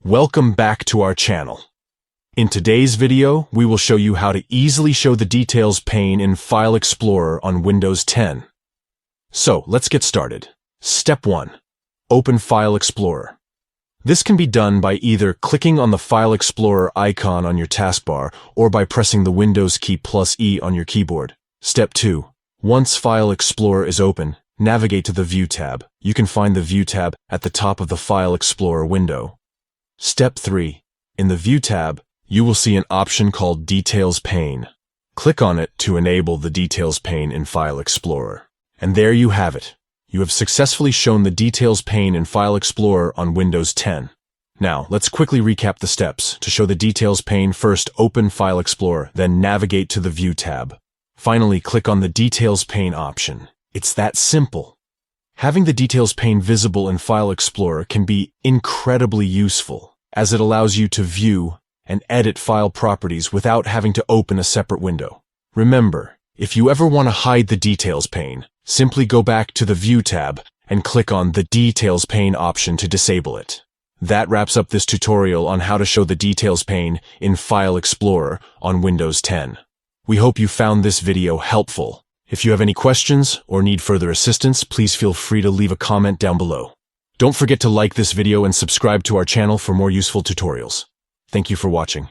Welcome back to our channel. In today's video, we will show you how to easily show the Details pane in File Explorer on Windows 10. So, let's get started. Step 1. Open File Explorer. This can be done by either clicking on the File Explorer icon on your taskbar or by pressing the Windows key +E on your keyboard. Step 2. Once File Explorer is open, navigate to the View tab. You can find the View tab at the top of the File Explorer window. Step 3. In the View tab, you will see an option called Details pane. Click on it to enable the Details pane in File Explorer. And there you have it. You have successfully shown the Details pane in File Explorer on Windows 10. Now, let's quickly recap the steps. To show the Details pane, first open File Explorer, then navigate to the View tab. Finally, click on the Details pane option. It's that simple. Having the Details pane visible in File Explorer can be incredibly useful, as it allows you to view and edit file properties without having to open a separate window. Remember, if you ever want to hide the Details pane, simply go back to the View tab and click on the Details pane option to disable it. That wraps up this tutorial on how to show the Details pane in File Explorer on Windows 10. We hope you found this video helpful. If you have any questions or need further assistance, please feel free to leave a comment down below. Don't forget to like this video and subscribe to our channel for more useful tutorials. Thank you for watching.